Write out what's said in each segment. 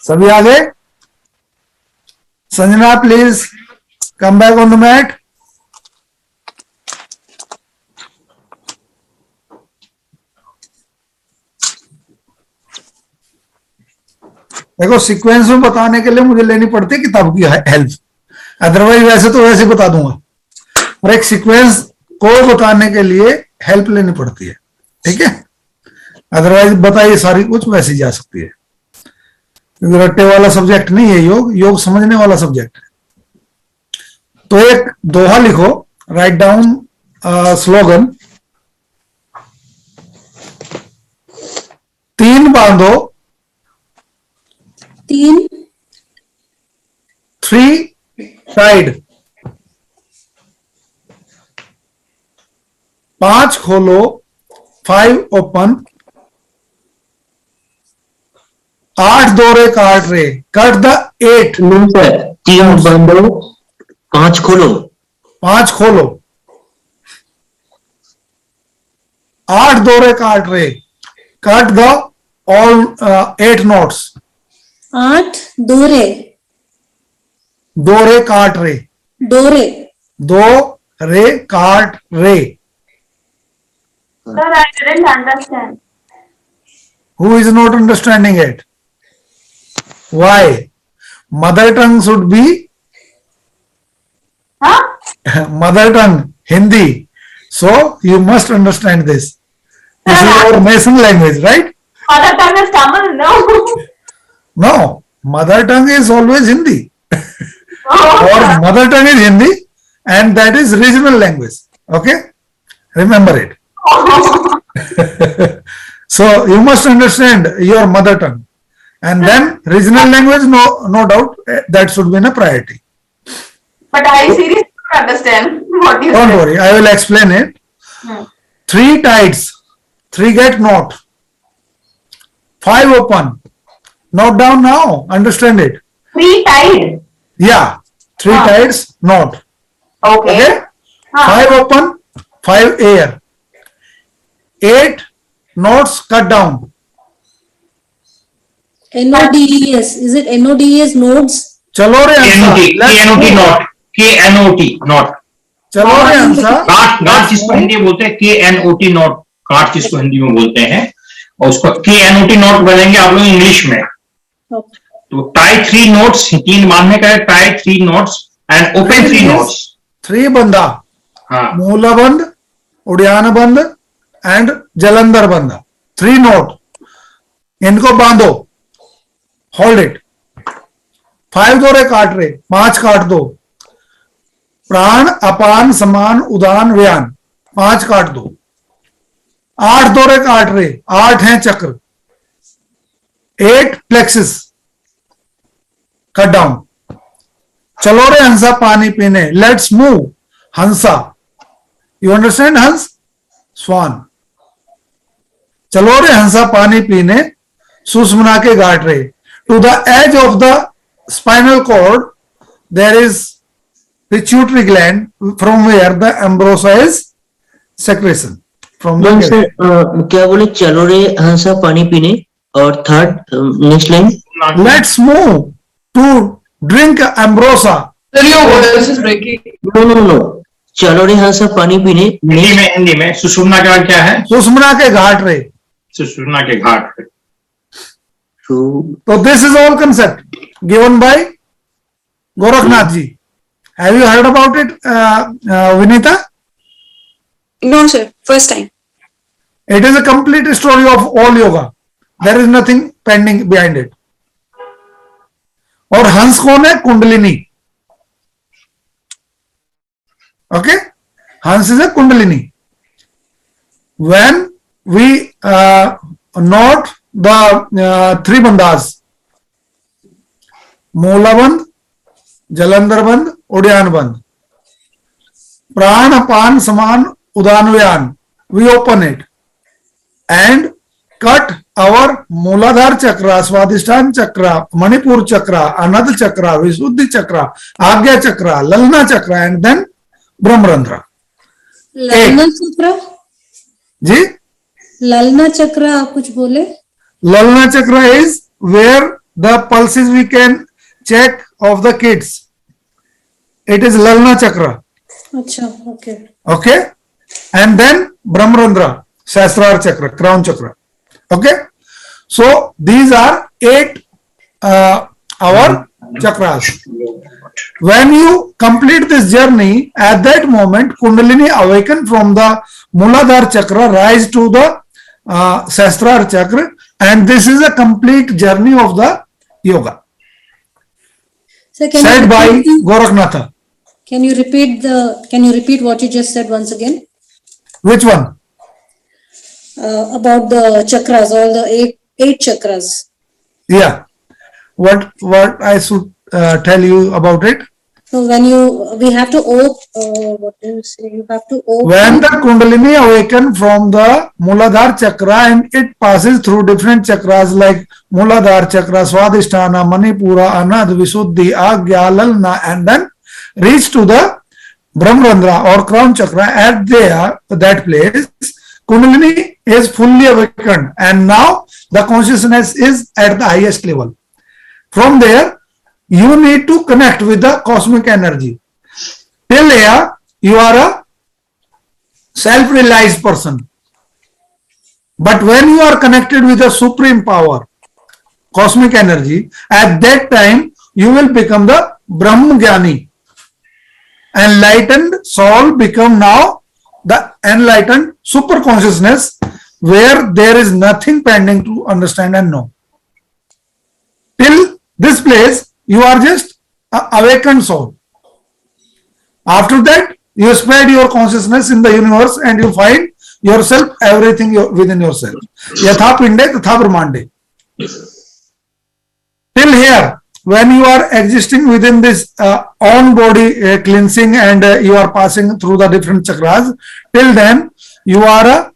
सभी आ गए? Sanjana please come back on the mat. देखो सीक्वेंस में बताने के लिए मुझे लेनी पड़ती है किताब की हेल्प, अदरवाइज वैसे तो वैसे बता दूंगा, और एक सीक्वेंस को बताने के लिए हेल्प लेनी पड़ती है, ठीक है? अदरवाइज बताइए सारी कुछ वैसे जा सकती है, रट्टे वाला सब्जेक्ट नहीं है योग, योग समझने वाला सब्जेक्ट है। तो एक दोहा लिखो, राइट डाउन स्लोगन, 3 बांधो 3 टाइड, 5 खोलो 5 ओपन, 8 दोरे काट रहे, कट द 8। 3 बांधो 5 खोलो, 5 खोलो, 8 दोरे काट रहे, कट द ऑल 8 नोट्स। 8 दोरे दोरे काट रहे, डोरे दो रे काट रे। Sir, I didn't understand. Who is not understanding it? Why? Mother tongue should be Huh? mother tongue Hindi, so you must understand this. This is our national language, right? Mother tongue is Tamil, no? No, mother tongue is always Hindi, or mother tongue is Hindi, and that is regional language. Okay, remember it. So you must understand your mother tongue, and then regional language, no doubt, that should be a priority. But I seriously don't understand what you Don't said. worry, I will explain it. 3 tides, 3 get knot, 5 open. Note down now, understand it. 3 tied. Yeah, 3 tides knot. Okay. Okay, 5 open, 5 air, 8 knots cut down. NODES, is it NODES nodes? चलो रे हंसा, let's KNOT move. Not, KNOT not, चलो रे हंसा, काट जिसको हिंदी में बोलते हैं KNOT not, काट जिसको हिंदी में बोलते हैं, और उसको KNOT नॉट बोलेंगे आप लोग इंग्लिश में। Okay. तो टाई 3 नोट्स, 3 बांधने का है, tie 3 notes and open 3 notes. 3 बंदा, हाँ, मूला बंद, उड़ियान बंद एंड जलंधर बंद, 3 नोट, इनको बांधो, होल्ड इट। 5 दोरे काट रहे, 5 काट दो, प्राण अपान समान उदान व्यान, 5 काट दो, 8 दोरे काट रहे, 8 हैं चक्र, 8 प्लेक्सिस कट डाउन। चलो रे हंसा पानी पीने, let's move Hansa, you understand हंस, स्वान। चलो रे हंसा पानी पीने, सुषमना के गाट रहे, to the edge of the spinal cord there is pituitary gland from where the ambrosia is secretion from the. क्या बोले, चलो रे हंसा पानी पीने, और third next line, let's move to drink ambrosia. Sir, your voice is breaking. No, चलो रे हंसा पानी पीने, हिंदी में सुषुम्ना का क्या है, सुषमना के घाट रहे। सुषुम्ना के घाट पे। So this is all concept given by Gorakhnath ji. Have you heard about it, Vinita? No, sir. First time. It is a complete story of all yoga. There is nothing pending behind it. और हंस कौन है? Kundalini. Okay, हंस is a kundalini. When we note the 3 बंदास, मूला बंद, जलंधर बंद, उड़ियान बंद, प्राण अपान समान उदान व्यान, we open it and cut our मूलाधार चक्र, स्वादिष्ठान चक्र, मणिपुर चक्र, अनद चक्र, विशुद्धि चक्र, आज्ञा चक्र, ललना चक्र, एंड देन ब्रह्मरंध्र। ललना चक्र, जी, ललना चक्र आप कुछ बोले? ललना चक्र is where the pulses we can check of the kids. It is Lalna Chakra. Acha, okay. Okay, and then Brahmarandra, Sahasrara Chakra, Crown Chakra. Okay, so these are 8 our chakras. When you complete this journey, at that moment, Kundalini awaken from the Muladhara Chakra, rise to the Sahasrara Chakra, and this is a complete journey of the yoga So can said you by repeat Gorakhnatha. can you repeat what you just said once again? Which one? About the chakras, all the eight chakras. Yeah. What I should tell you about it? So when we have to what do you say? You have to open. When the Kundalini awaken from the Muladhara Chakra and it passes through different chakras like Muladhara Chakra, Swadhisthana, Manipura, Anad, Visuddhi, Agya, Lalna, and then reach to the Brahmarandra or Crown Chakra. At that place, Kundalini is fully awakened, and now the consciousness is at the highest level. From there, you need to connect with the cosmic energy. Till here, you are a self-realized person. But when you are connected with the supreme power, cosmic energy, at that time, you will become the Brahmajnani. Enlightened soul become now the enlightened super consciousness, where there is nothing pending to understand and know. Till this place, you are just an awakened soul. After that, you spread your consciousness in the universe and you find yourself, everything within yourself. Yatha pinde tatha brahmande. Till here, when you are existing within this own body cleansing and you are passing through the different chakras, till then you are a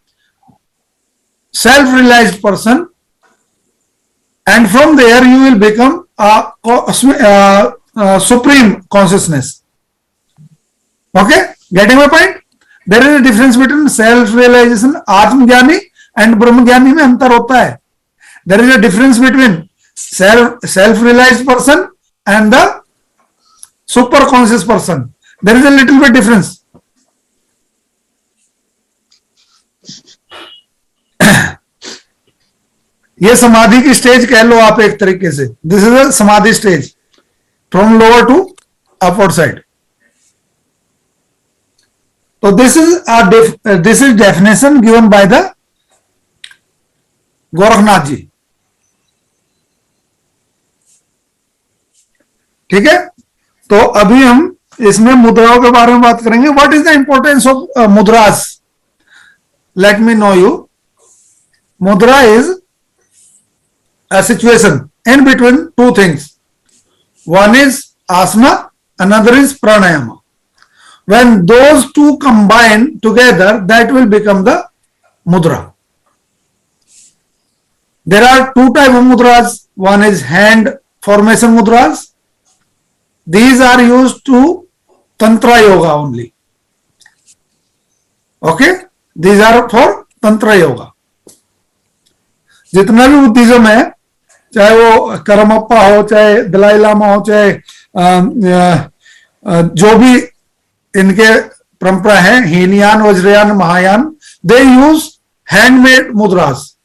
self-realized person, and from there you will become a supreme consciousness. Okay, getting my point? There is a difference between self-realization, Atmajnani, and Brahmajnani में अंतर होता है. There is a difference between self-realized person and the super conscious person. There is a little bit difference. ये समाधि की stage कह लो आप एक तरीके से. This is a samadhi stage from lower to upward side. तो this is definition given by the Gorakhnath ji. ठीक है, तो अभी हम इसमें मुद्राओं के बारे में बात करेंगे. What is the importance of मुद्रास? Let me know you. मुद्रा is a situation in between two things. One is asana, another is pranayama. When those two combine together, that will become the mudra. There are two types of mudras. One is hand formation mudras. These are used to tantra yoga only. Okay, these are for tantra yoga. जितना भी Buddhism है, चाहे वो करमप्पा हो, चाहे दलाई लामा हो, चाहे जो भी इनके परंपरा है, Hinayana, Vajrayana, Mahayana, they use handmade mudras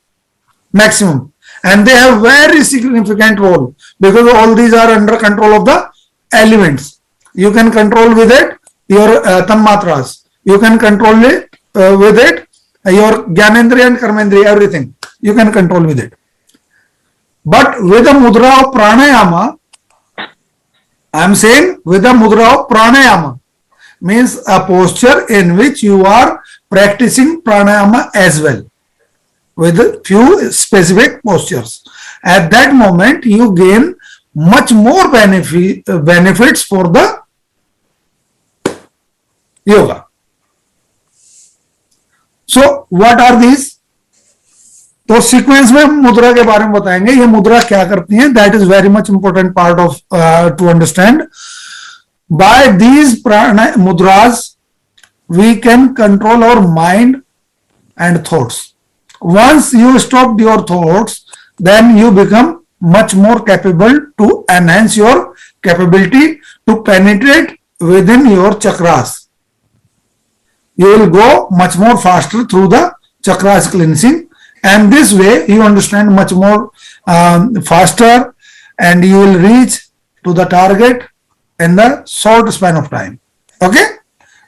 maximum, and they have very significant role because all these are under control of the elements. You can control with it your tanmatras, you can control it with it your Gyanendriya and Karmendriya, everything you can control with it. But with the mudra of pranayama, I am saying with the mudra of pranayama means a posture in which you are practicing pranayama as well with few specific postures. At that moment you gain much more benefits for the yoga. So what are these? तो sequence में मुद्रा के बारे में बताएंगे. ये मुद्रा क्या करती हैं? That is very much important part of to understand. By these mudras we can control our mind and thoughts. Once you stop your thoughts, then you become much more capable to enhance your capability to penetrate within your chakras. You will go much more faster through the chakras cleansing, and this way you understand much more faster, and you will reach to the target in the short span of time. Okay,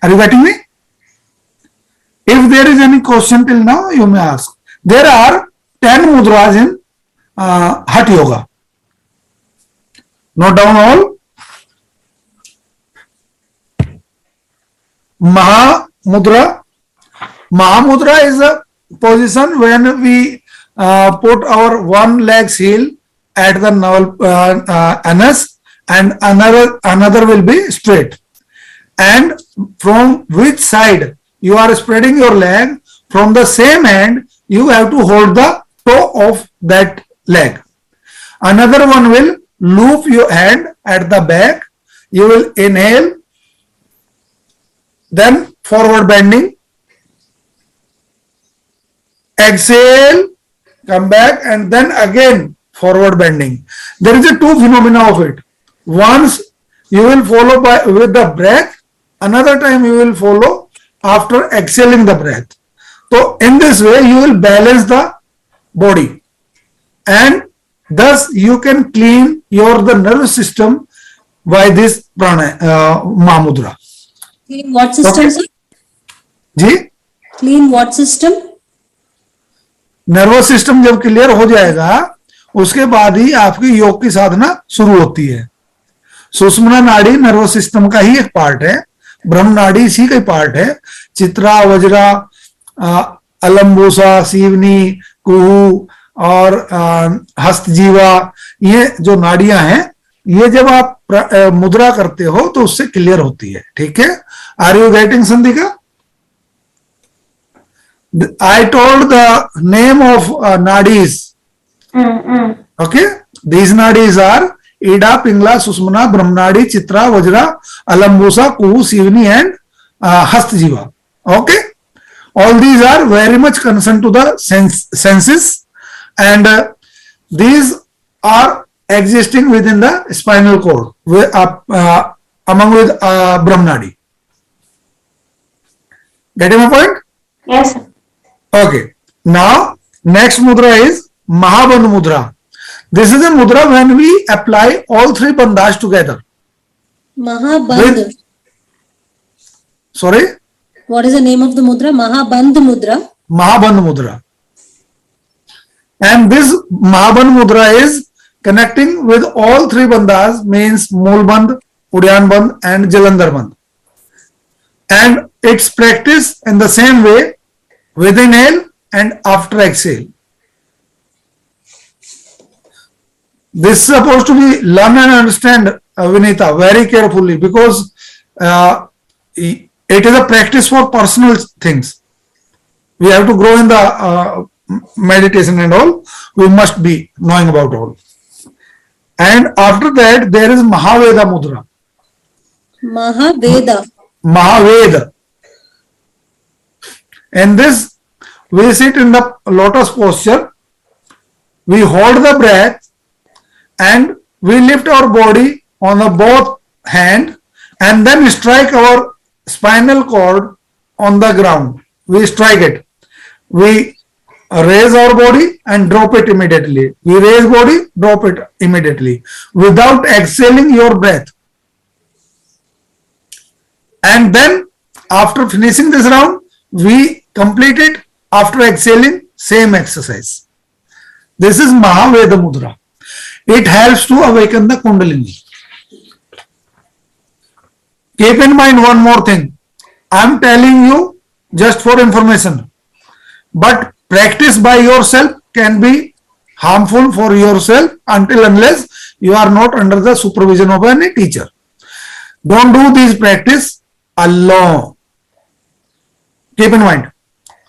are you getting me? If there is any question till now, you may ask. There are 10 mudras in Hatha Yoga. Note down all. Mahamudra. Mahamudra is a position when we put our one leg's heel at the navel anus, and another will be straight. And from which side you are spreading your leg, from the same hand you have to hold the toe of that leg. Another one will loop your hand at the back. You will inhale, then forward bending, exhale, come back, and then again forward bending. There is a two phenomena of it. Once you will follow with the breath, another time you will follow after exhaling the breath. So in this way you will balance the body, and thus you can clean the nervous system by this Mahamudra. Clean what system, Okay. sir? जी, Clean what system? Nervous system जब clear हो जाएगा, उसके बाद ही आपकी योग की साधना शुरू होती है. सुषुम्ना नाड़ी नर्वस सिस्टम का ही एक पार्ट है, ब्रह्म नाड़ी इसी का पार्ट है. चित्रा, वज्रा, अलम्बूसा, सीवनी, कुहू और हस्तजीवा, ये जो नाड़ियां हैं, ये जब आप मुद्रा करते हो तो उससे क्लियर होती है. ठीक है, are you getting Sandhika? I told the name of nadis. Okay, these nadis are Ida, Pingla, Susumna, Brahmanadi, Chitra, Vajra, Alambusa, Kuhu, Sivani, and Hastjiva. Okay, all these are very much concerned to the senses, and these are existing within the spinal cord among with Brahmanadi. Getting my point? Yes, sir. Okay. Now, next mudra is Mahabandh mudra. This is a mudra when we apply all three bandhas together. Mahabandh. Sorry? What is the name of the mudra? Mahabandh mudra. Mahabandh mudra. And this Mahabandh mudra is connecting with all three bandhas, means Mool Bandh, Udyan Bandh, and Jalandhar Bandh. And its practice in the same way with inhale and after exhale. This is supposed to be learn and understand, Vinita, very carefully, because it is a practice for personal things. We have to grow in the meditation and all. We must be knowing about all. And after that, there is Mahaveda mudra. Mahaveda. Mahaveda. In this, we sit in the lotus posture, we hold the breath, and we lift our body on the both hand, and then strike our spinal cord on the ground. We strike it. We raise our body and drop it immediately. We raise body, drop it immediately, without exhaling your breath. And then after finishing this round, we complete it after exhaling, same exercise. This is Mahaveda mudra. It helps to awaken the Kundalini. Keep in mind one more thing. I am telling you just for information, but practice by yourself can be harmful for yourself until unless you are not under the supervision of any teacher. Don't do this practice alone. Keep in mind,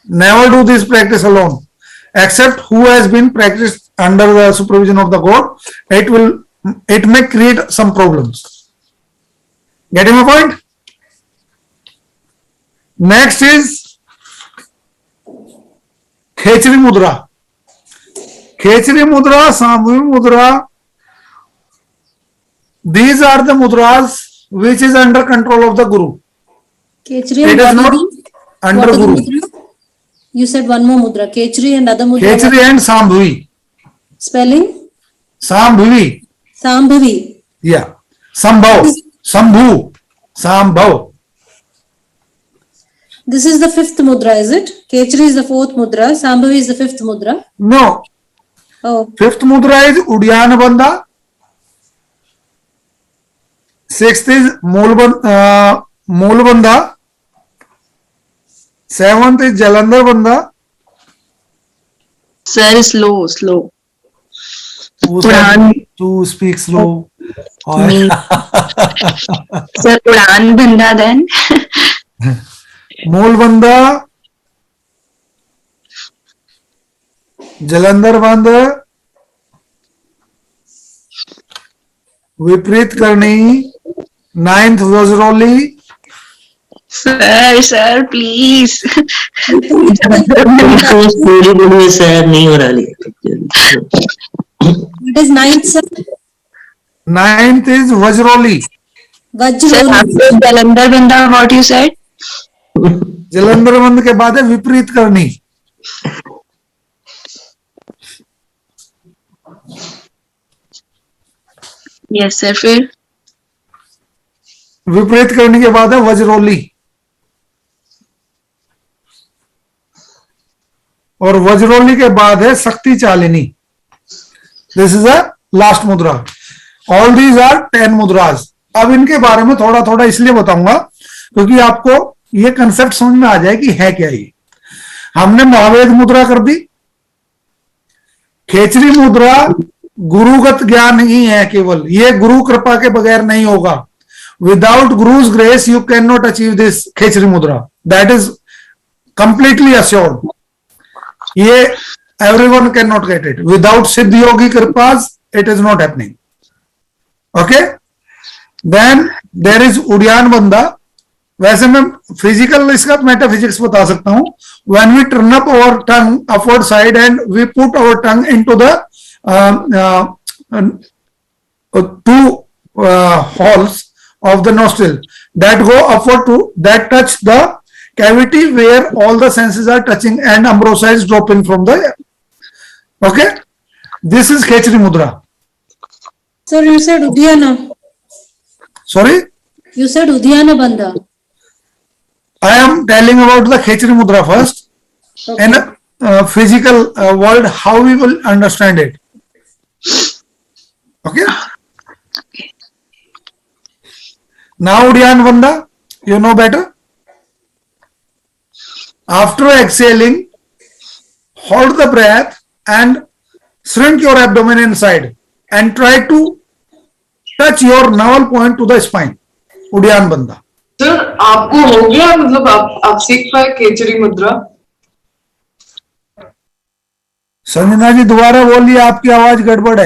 never do this practice alone, except who has been practiced under the supervision of the God. It may create some problems. Getting my point? Next is Khechri mudra. Khechari mudra, Sambhavi mudra, these are the mudras which is under control of the Guru. Kechri It and is not Sambhavi. under What other Guru. mudra? You said one more mudra. Kechri and other mudra. Khechari and Sambhavi. Spelling? Sambhavi. Sambhavi. Yeah. Sambhav. Sambhu. Sambhav. This is the fifth mudra, is it? Kechri is the fourth mudra. Sambhavi is the fifth mudra. No. Oh, Fifth mudra is Udyana Bandha. Sixth is Mool Bandha. Seventh is Jalandhar Bandha. Sir, slow. Udan. To speak slow. Me. Sir, Udan Bandha then. Mool Bandha. Jalandhar Bandha. विपरीत करनी. Ninth Vajroli. Sir, please. बोलिए sir, नहीं हो रहा है. what is ninth, sir? Ninth is Vajroli. Sir, Vajroli. after Jalandhar Bandha, what you said? Jalandhar बंद के बाद है विपरीत करनी. Yes, sir. फिर विपरीत करने के बाद है वज्रोली. और वज्रोली के बाद है शक्ति चालिनी. दिस इज अ लास्ट मुद्रा. All these are 10 मुद्राज. अब इनके बारे में थोड़ा थोड़ा इसलिए बताऊंगा क्योंकि आपको ये कंसेप्ट समझ में आ जाए कि है क्या ये. हमने महावेद मुद्रा कर दी. खेचरी मुद्रा गुरुगत ज्ञान ही है केवल. ये गुरु कृपा के बगैर नहीं होगा. Without guru's grace you can not achieve this khechari mudra. That is completely assured. ये everyone can not get it. Without siddha yogi kripa's it is not happening. Okay. Then there is uddiyana bandha. वैसे मैं फिजिकल इसका मेटाफिजिक्स बता सकता हूं. When we turn up our tongue upward side and we put our tongue into the two holes of the nostril that go upward to that touch the cavity where all the senses are touching and ambrosia is dropping from the air. Okay, this is Khechari mudra. Sir, you said Udyana. Sorry, You said Udyana Bandha. I am telling about the Khechari mudra first. Okay. In a physical world, how we will understand it. Okay. Now Udyana Bandha, you know better. After exhaling, hold the breath and shrink your abdomen inside and try to touch your navel point to the spine. Udyana Bandha. Sir आपको हो गया, मतलब आप सीख पाए केचरी मुद्रा? संजना जी दोबारा बोलिए, आपकी आवाज गड़बड़ है.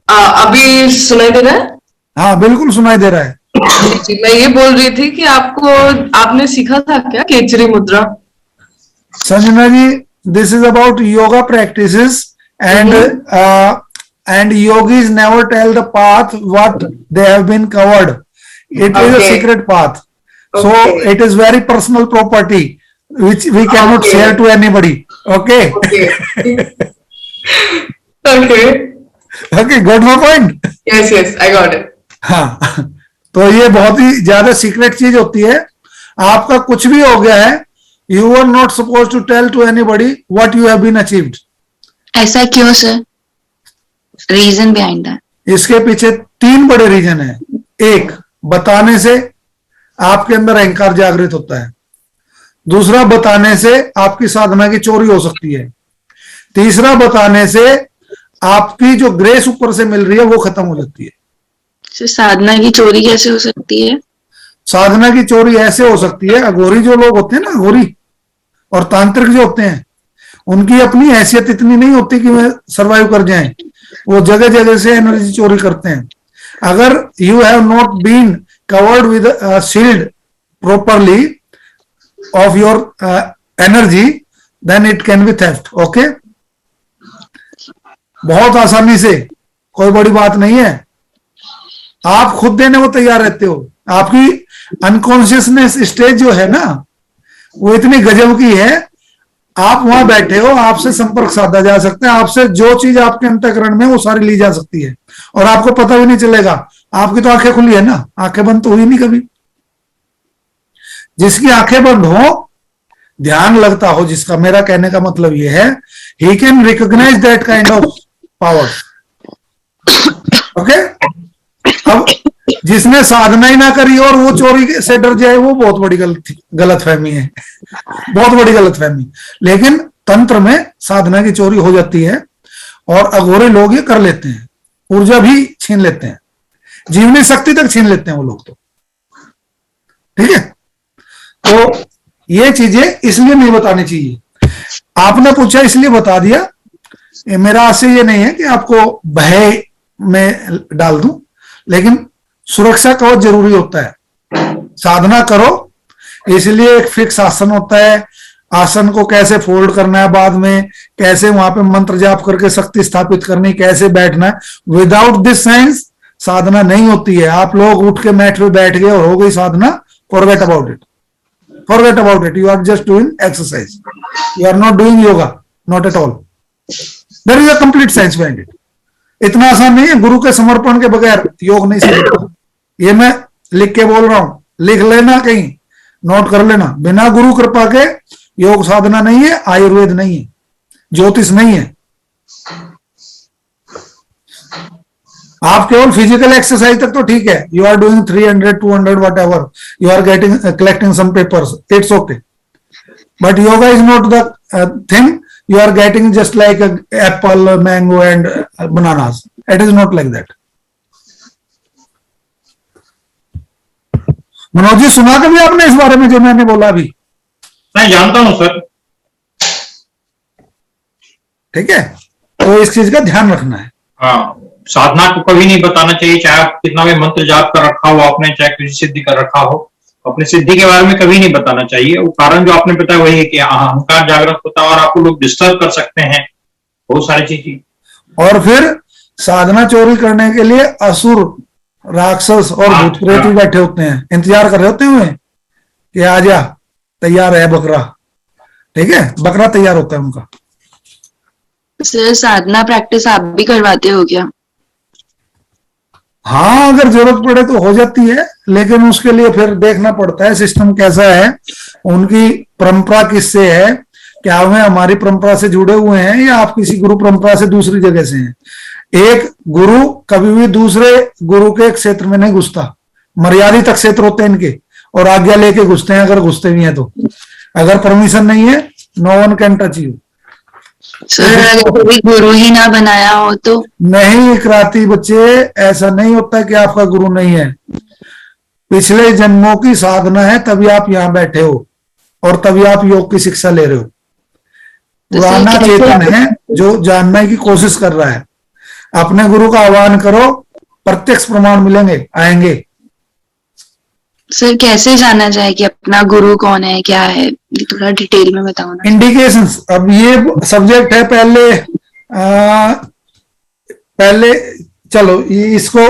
अभी सुनाई दे रहा है? हाँ बिल्कुल सुनाई दे रहा है. जी, मैं ये बोल रही थी कि आपने सीखा था क्या केचरी मुद्रा? Sanjana ji, this is about yoga practices and yogis never tell the path what they have been covered. It is a Okay. secret path. So Okay. it is very personal property which we cannot Okay. share to anybody. Okay. Okay. Okay. Okay, got my point? Yes, yes, I got it. हाँ, तो ये बहुत ही ज्यादा secret चीज होती है. आपका कुछ भी हो गया है, you are not supposed to tell to anybody what you have been achieved. ऐसा क्यों सर? Reason behind that? इसके पीछे 3 बड़े रीजन है. एक, बताने से आपके अंदर अहंकार जागृत होता है. दूसरा, बताने से आपकी साधना की चोरी हो सकती है. तीसरा, बताने से आपकी जो ग्रेस ऊपर से मिल रही है वो खत्म हो जाती है. सर साधना की चोरी कैसे हो सकती है? साधना की चोरी ऐसे हो सकती है, अघोरी जो लोग होते हैं ना, अघोरी और तांत्रिक जो होते हैं, उनकी अपनी हैसियत इतनी नहीं होती कि वे सरवाइव कर जाएं. वो जगह जगह से एनर्जी चोरी करते हैं. अगर you have not been covered with shield properly of your energy, then it can be theft. Okay. बहुत आसानी से, कोई बड़ी बात नहीं है। आप खुद देने को तैयार रहते हो। आपकी अनकॉन्शियसनेस स्टेज जो है ना, वो इतनी गजब की है। आप वहां बैठे हो, आपसे संपर्क साधा जा सकता है, आपसे जो चीज आपके अंतःकरण में वो सारी ली जा सकती है और आपको पता भी नहीं चलेगा। आपकी तो आंखें खुली है ना, आंखें बंद तो हुई नहीं कभी। जिसकी आंखें बंद हो, ध्यान लगता हो जिसका, मेरा कहने का मतलब ये है, he can recognise that kind of power. Okay, अब जिसने साधना ही ना करी और वो चोरी से डर जाए, वो बहुत बड़ी गलत फहमी है, बहुत बड़ी गलत फहमी। लेकिन तंत्र में साधना की चोरी हो जाती है और अघोरे लोग ये कर लेते हैं, ऊर्जा भी छीन लेते हैं, जीवनी शक्ति तक छीन लेते हैं वो लोग तो। ठीक है, तो ये चीजें इसलिए नहीं बतानी चाहिए। आपने पूछा इसलिए बता दिया। मेरा आशय ये नहीं है कि आपको भय में डाल दूं, लेकिन सुरक्षा कवच जरूरी होता है। साधना करो, इसलिए एक फिक्स आसन होता है, आसन को कैसे फोल्ड करना है, बाद में कैसे वहां पे मंत्र जाप करके शक्ति स्थापित करनी, कैसे बैठना है। विदाउट दिस साइंस साधना नहीं होती है। आप लोग उठ के मैट पे बैठ गए और हो गई साधना, forget about it, forget about it. You are just doing exercise, you are not doing yoga, not at all. There is a complete science behind it. इतना आसान नहीं है, गुरु के समर्पण के बगैर योग नहीं सीखता। ये मैं लिख के बोल रहा हूं, लिख लेना, कहीं नोट कर लेना। बिना गुरु कृपा के योग साधना नहीं है, आयुर्वेद नहीं है, ज्योतिष नहीं है। आप केवल फिजिकल एक्सरसाइज तक तो ठीक है, you are doing 300 200 whatever, you are getting collecting some papers, it's okay, but yoga is not the thing you are getting just like a apple, mango and bananas. It is not like that. Manoj ji, सुना कभी आपने इस बारे में जो मैंने बोला अभी? मैं जानता हूं सर। ठीक है, तो इस चीज का ध्यान रखना है। हाँ, साधना को कभी नहीं बताना चाहिए, चाहे आप कितना भी मंत्र जाप कर रखा हो आपने, चाहे किसी सिद्धि कर रखा हो, अपनी सिद्धि के बारे में कभी नहीं बताना चाहिए। वो कारण जो आपने बताया वही है कि अहंकार जागृत होता है और आपको लोग डिस्टर्ब कर सकते हैं, बहुत सारी चीजें। और फिर साधना चोरी करने के लिए असुर, राक्षस और भूत प्रेत भी बैठे होते हैं, इंतजार कर रहे होते हैं कि आजा, तैयार है बकरा। ठीक है, बकरा तैयार होता है उनका। सर, साधना प्रैक्टिस आप भी करवाते हो क्या? हाँ, अगर जरूरत पड़े तो हो जाती है, लेकिन उसके लिए फिर देखना पड़ता है सिस्टम कैसा है, उनकी परंपरा किससे है, क्या वे हमारी परंपरा से जुड़े हुए हैं या आप किसी गुरु परंपरा से दूसरी जगह से हैं। एक गुरु कभी भी दूसरे गुरु के क्षेत्र में नहीं घुसता, मर्यादित क्षेत्र होते हैं इनके, और आज्ञा लेके घुसते हैं, अगर घुसते भी हैं तो। अगर परमिशन नहीं है, no one can touch you. Sir, अगर कोई गुरु ही ना बनाया हो तो? नहीं कराती बच्चे, ऐसा नहीं होता कि आपका गुरु नहीं है। पिछले जन्मों की साधना है, तभी आप यहाँ बैठे हो और तभी आप योग की शिक्षा ले रहे हो। पुराना चेतन है जो जानने की कोशिश कर रहा है। अपने गुरु का आह्वान करो, प्रत्यक्ष प्रमाण मिलेंगे, आएंगे। सर, कैसे जाना जाए कि अपना गुरु कौन है, क्या है, ये थोड़ा डिटेल में बताओ ना। इंडिकेशंस, अब ये सब्जेक्ट है, पहले चलो इसको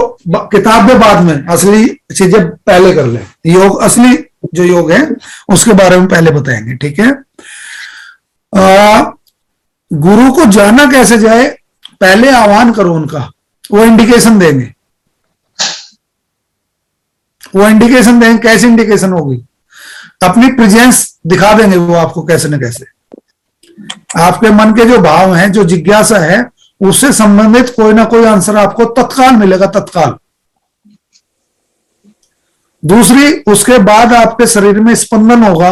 किताब में बाद में, असली चीजें पहले कर ले। योग, असली जो योग है उसके बारे में पहले बताएंगे। ठीक है, गुरु को जाना कैसे जाए, पहले आह्वान करो उनका, वो इंडिकेशन देंगे। वो इंडिकेशन देंगे, कैसे इंडिकेशन होगी, अपनी प्रेजेंस दिखा देंगे वो आपको कैसे न कैसे। आपके मन के जो भाव हैं, जो जिज्ञासा है, उससे संबंधित कोई ना कोई आंसर आपको तत्काल मिलेगा, तत्काल। दूसरी, उसके बाद आपके शरीर में स्पंदन होगा,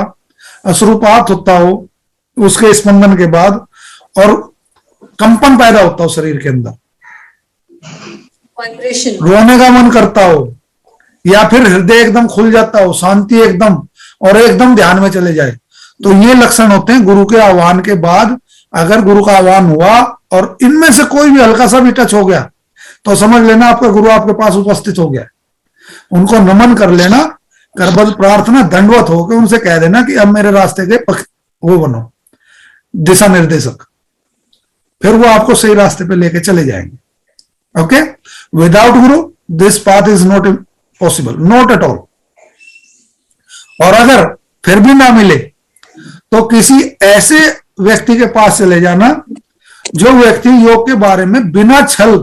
अश्रुपात होता हो उसके स्पंदन के बाद, और कंपन पैदा होता हो शरीर के अंदर, वाइब्रेशन, रोने का मन करता हो, या फिर हृदय एकदम खुल जाता हो, शांति एकदम, और एकदम ध्यान में चले जाए। तो ये लक्षण होते हैं गुरु के आह्वान के बाद। अगर गुरु का आह्वान हुआ और इनमें से कोई भी हल्का सा भी टच हो गया, तो समझ लेना आपका गुरु आपके पास उपस्थित हो गया। उनको नमन कर लेना, करबद्ध प्रार्थना, दंडवत होकर उनसे कह देना कि अब मेरे रास्ते के वो बनो, दिशा निर्देशक। फिर वो आपको सही रास्ते पे लेके चले जाएंगे। Okay, without Guru this path is not possible, not at all. और अगर फिर भी ना मिले तो किसी ऐसे व्यक्ति के पास चले जाना जो व्यक्ति योग के बारे में बिना छल,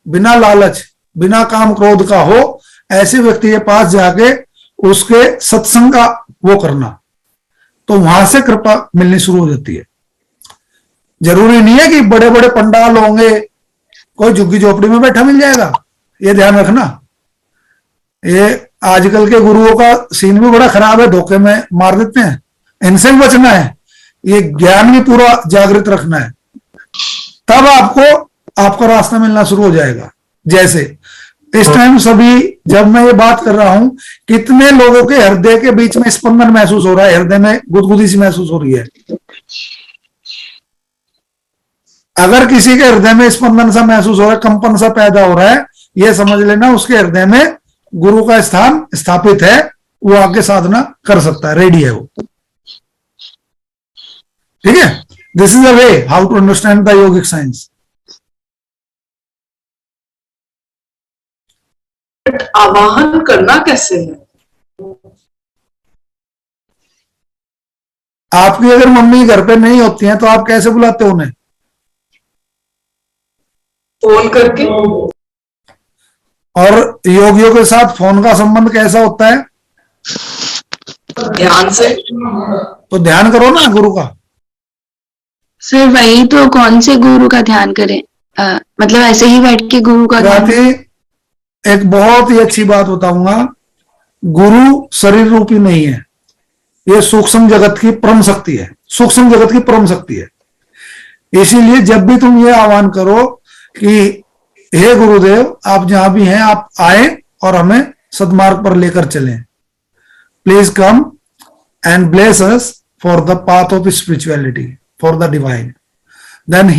बिना लालच, बिना काम क्रोध का हो। ऐसे व्यक्ति के पास जाके उसके सत्संग का वो करना, तो वहां से कृपा मिलनी शुरू हो जाती है। जरूरी नहीं है कि बड़े बड़े पंडाल होंगे, कोई झुग्गी झोपड़ी में बैठा मिल जाएगा, ये ध्यान रखना। ये आजकल के गुरुओं का सीन भी बड़ा खराब है, धोखे में मार देते हैं। इनसे भी बचना है, ये ज्ञान भी पूरा जागृत रखना है, तब आपको आपका रास्ता मिलना शुरू हो जाएगा। जैसे इस टाइम सभी, जब मैं ये बात कर रहा हूं, कितने लोगों के हृदय के बीच में स्पंदन महसूस हो रहा है, हृदय में गुदगुदी सी महसूस हो रही है। अगर किसी के हृदय में स्पंदन सा महसूस हो रहा है, कंपन सा पैदा हो रहा है, ये समझ लेना उसके हृदय में गुरु का स्थान स्थापित है, वो आगे साधना कर सकता है, रेडी है वो। ठीक है, this is a way how to understand the yogic science. आवाहन करना कैसे है? आपकी अगर मम्मी घर पे नहीं होती हैं तो आप कैसे बुलाते हो उन्हें? फोन करके। और योगियों के साथ फोन का संबंध कैसा होता है? ध्यान से। तो ध्यान करो ना गुरु का। सर वही तो, कौन से गुरु का ध्यान करें? मतलब ऐसे ही बैठ के गुरु का ध्यान? एक बहुत ही अच्छी बात बताऊंगा, गुरु शरीर रूपी नहीं है, ये सूक्ष्म जगत की परम शक्ति है, सूक्ष्म जगत की परम शक्ति है। इसीलिए जब भी तुम ये आह्वान करो कि हे गुरुदेव आप जहां भी हैं आप आए और हमें सद्मार्ग पर लेकर चलें, please come and bless us for the path of spirituality, for the divine, then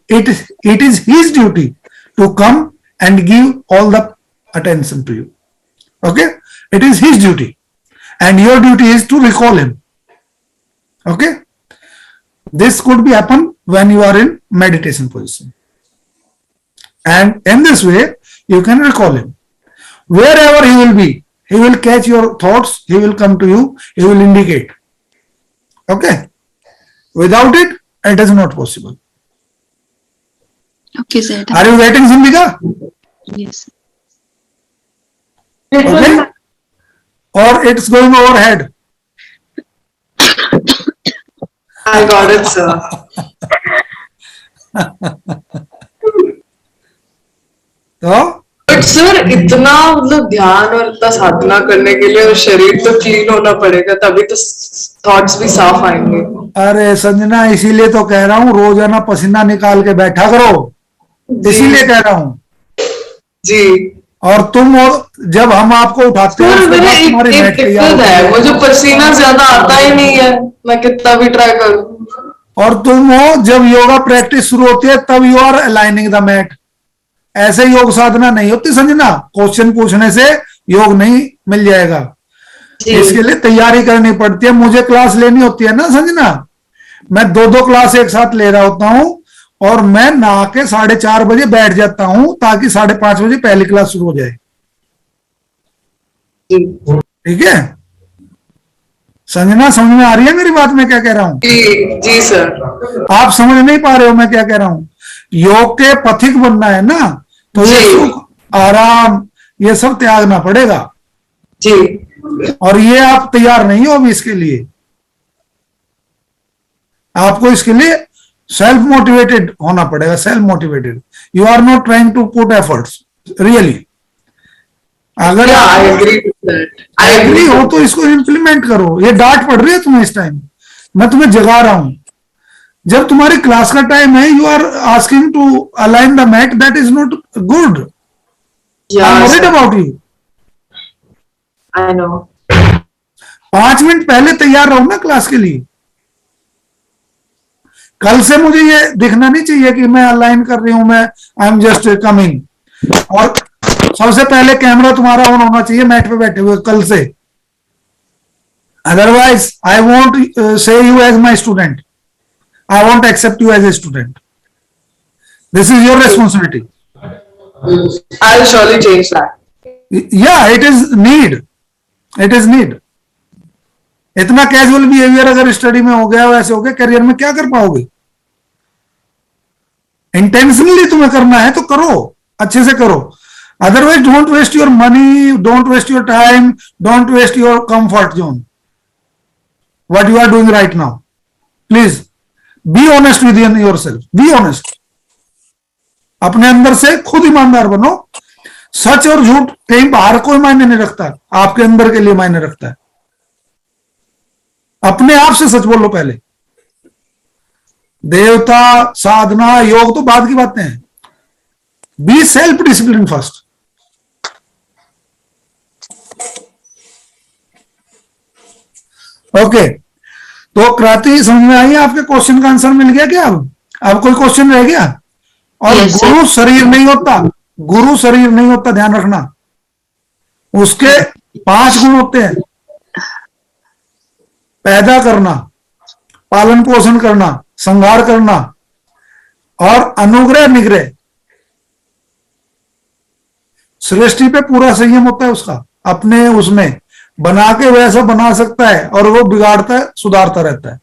it is his duty to come and give all the attention to you. Okay, it is his duty and your duty is to recall him. Okay, this could be happen when you are in meditation position, and in this way you can recall him. Wherever he will be, he will catch your thoughts, he will come to you, he will indicate. Okay, without it is not possible. Okay, sir. Are you getting Sindhika? Yes. Okay, or it's going overhead? I got it, sir. तो but sir इतना मतलब ध्यान और इतना साधना करने के लिए शरीर तो क्लीन होना पड़ेगा, तभी तो थॉट्स भी साफ आएंगे। अरे संजना, इसीलिए तो कह रहा हूँ रोजाना पसीना निकाल के बैठा करो, इसीलिए कह रहा हूँ जी। और तुम जब हम आपको उठाते हैं सर मेरा एक दिक्कत है, वो जो पसीना ज्यादा आता ही नहीं है, मैं कितना भी ट्राई करूं। और तुम हो जब योगा प्रैक्टिस शुरू होती है तब you are aligning the mat. ऐसे योग साधना नहीं होती संजना, क्वेश्चन पूछने से योग नहीं मिल जाएगा, इसके लिए तैयारी करनी पड़ती है। मुझे क्लास लेनी होती है ना संजना, मैं 2-2 क्लास एक साथ ले रहा होता हूं और मैं नहा के 4:30 बजे बैठ जाता हूं ताकि 5:30 बजे पहली क्लास शुरू हो जाए। ठीक है संजना, समझ में आ रही है मेरी बात, मैं क्या कह रहा हूं? जी सर। आप समझ नहीं पा रहे हो मैं क्या कह रहा हूं? योग के पथिक बनना है ना, तो ये सुख आराम ये सब त्यागना पड़ेगा जी। और ये आप तैयार नहीं हो अभी इसके लिए। आपको इसके लिए सेल्फ मोटिवेटेड होना पड़ेगा, self motivated. You are not trying to put efforts really. अगर आई एग्री हो तो इसको इम्प्लीमेंट करो। ये डांट पड़ रही है तुम्हें इस टाइम, मैं तुम्हें जगा रहा हूं। जब तुम्हारी क्लास का टाइम है, you are asking to align the mat, that is not good. I am worried about you. I know. 5 minute पहले तैयार रहो ना क्लास के लिए। कल से मुझे ये दिखना नहीं चाहिए कि मैं अलाइन कर रही हूं, मैं आई एम जस्ट कमिंग। और सबसे पहले कैमरा तुम्हारा ऑन होना चाहिए मैट पे बैठे हुए कल से। Otherwise I won't say you as my student, I won't accept you as a student. This is your responsibility. I'll surely change that. Yeah, it is need. It is need. इतना casual behaviour अगर study में हो गया, वैसे हो गया, career में क्या कर पाओगे? इंटेंशनली तुम्हें करना है तो करो, अच्छे से करो. Otherwise don't waste your money, don't waste your time, don't waste your comfort zone. What you are doing right now, please be honest with yourself. Be honest. अपने अंदर से खुद ईमानदार बनो. सच और झूठ कहीं बाहर कोई मायने नहीं रखता, आपके अंदर के लिए मायने रखता है. अपने आप से सच बोलो पहले. देवता, साधना, योग तो बाद की बातें हैं. Be self discipline first. Okay, तो क्रांति समझ में आई? आपके क्वेश्चन का आंसर मिल गया क्या? अब कोई क्वेश्चन रह गया? और Yes, sir. गुरु शरीर नहीं होता, गुरु शरीर नहीं होता, ध्यान रखना. उसके 5 गुण होते हैं: पैदा करना, पालन पोषण करना, संहार करना और अनुग्रह निग्रह. सृष्टि पे पूरा संयम होता है उसका. अपने उसमें बना के वैसा बना सकता है और वो बिगाड़ता है, सुधारता रहता है.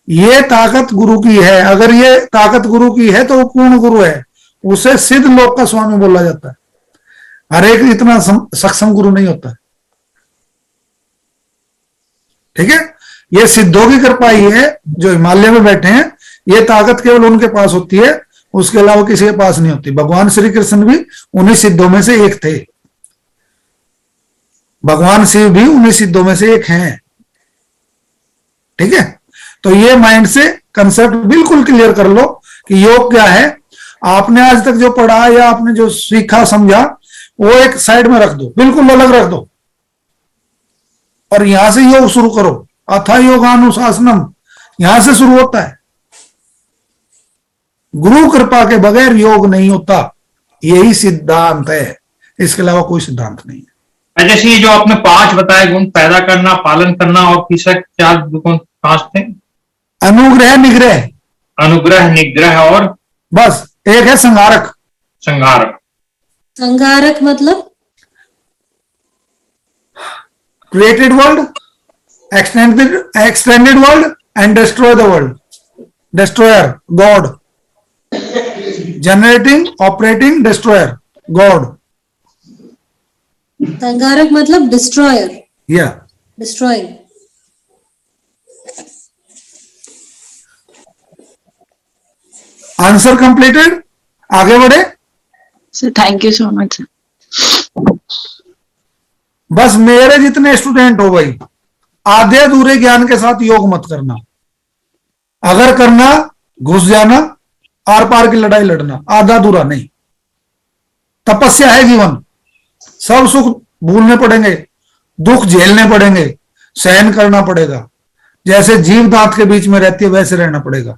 ये ताकत गुरु की है. अगर ये ताकत गुरु की है तो वो पूर्ण गुरु है. उसे सिद्ध लोक का स्वामी बोला जाता है. हर एक इतना सक्षम गुरु नहीं होता. ठीक है, ये सिद्धों की कृपा ही है जो हिमालय में बैठे हैं. ये ताकत केवल उनके पास होती है, उसके अलावा किसी के पास नहीं होती. भगवान श्री कृष्ण भी उन्हीं सिद्धों में से एक थे. भगवान शिव भी उन्हीं सिद्धों में से एक हैं. ठीक है, तो ये माइंड से कंसेप्ट बिल्कुल क्लियर कर लो कि योग क्या है. आपने आज तक जो पढ़ा या आपने जो सीखा समझा वो एक साइड में रख दो, बिल्कुल अलग रख दो, और यहां से योग शुरू करो. अथा योगानुशासनम यहां से शुरू होता है. गुरु कृपा के बगैर योग नहीं होता. यही सिद्धांत है, इसके अलावा कोई सिद्धांत नहीं है. जैसे ये जो आपने 5 बताए गुण, पैदा करना, पालन करना और तीसरा 4 गुण 5 थे? अनुग्रह निग्रह. अनुग्रह, निग्रह और बस एक है संहारक. संहारक. संहारक मतलब created world, extended world and destroy the world. Destroyer, God. Generating, operating, destroyer, God. संहारक मतलब destroyer, Yeah. Destroying. Answer completed. आगे बढ़े. Sir thank you so much sir. बस मेरे जितने स्टूडेंट हो भाई, आधे अधूरे ज्ञान के साथ योग मत करना. अगर करना, घुस जाना, आर पार की लड़ाई लड़ना. आधा अधूरा नहीं. तपस्या है जीवन. सब सुख भूलने पड़ेंगे, दुख झेलने पड़ेंगे, सहन करना पड़ेगा. जैसे जीव दांत के बीच में रहती है वैसे रहना पड़ेगा,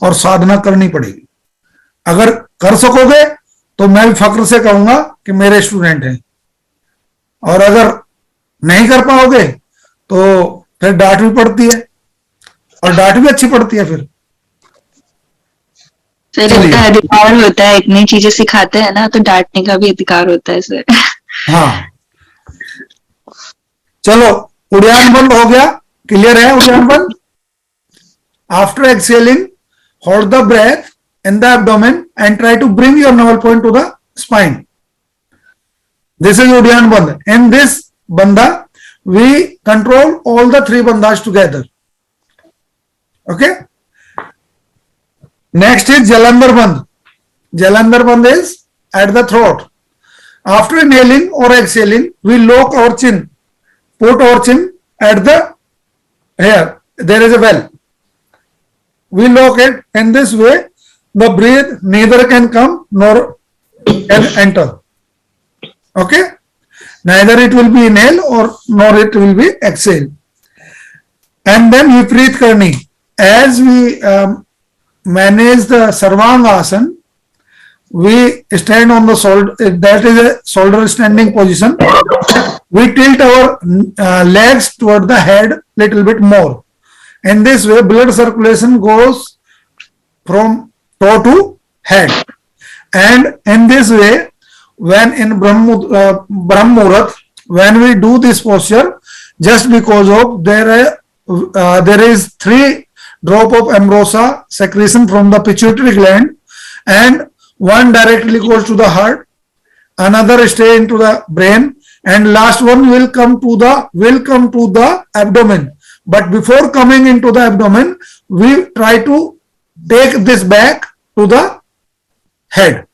और साधना करनी पड़ेगी. अगर कर सकोगे तो मैं भी फक्र से कहूंगा कि मेरे स्टूडेंट हैं, और अगर नहीं कर पाओगे तो फिर डांट भी पड़ती है, और डांट भी अच्छी पड़ती है फिर. सर चलिए. इतना अधिकार होता है, इतनी चीजें सिखाते हैं ना, तो डांटने का भी अधिकार होता है सर. हाँ, चलो उड़ान बंद हो गया. क्लियर है उड़ान बंद? After exhaling, hold the breath in the abdomen and try to bring your navel point to the spine. This is Uddiyana Bandha. In this bandha, we control all the 3 bandhas together. Okay. Next is Jalandhar Bandh. Jalandhar Bandh is at the throat. After inhaling or exhaling, we lock our chin. Put our chin at the here. There is a well. We lock it in this way. The breath neither can come nor can enter. Okay, neither it will be inhale or nor it will be exhale. And then Vipreet Karni, as we manage the Sarvangasana, we stand on the shoulder. That is a shoulder standing position. We tilt our legs toward the head little bit more. In this way, blood circulation goes from toe to head. And in this way, when in Brahm Muhurat, when we do this posture, just because of there is 3 drop of ambrosia secretion from the pituitary gland, and one directly goes to the heart, another stay into the brain, and last one will come to the abdomen. But before coming into the abdomen, we try to take this back to the head,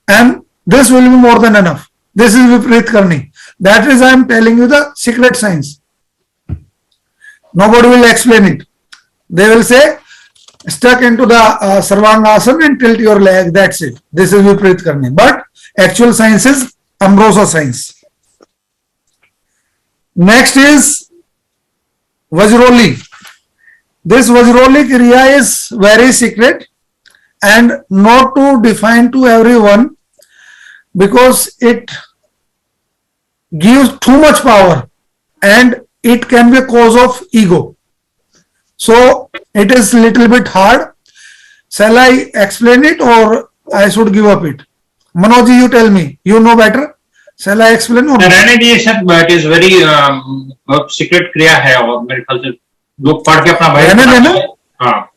and this will be more than enough. This is Viparit Karni. That is, I am telling you the secret science. Nobody will explain it. They will say, stuck into the Sarvangasana and tilt your leg. That's it. This is Viparit Karni. But actual science is Ambrosia science. Next is Vajroli. This Vajroli Kriya is very secret and not to define to everyone, because it gives too much power and it can be a cause of ego. So it is little bit hard. Shall I explain it or I should give up it? Manoj, you tell me. You know better. Shall I explain or not? रहने दीजिए sir, but is very secret क्रिया है और मेरे ख्याल से लोग पढ़ के अपना भय रहने देना? हाँ,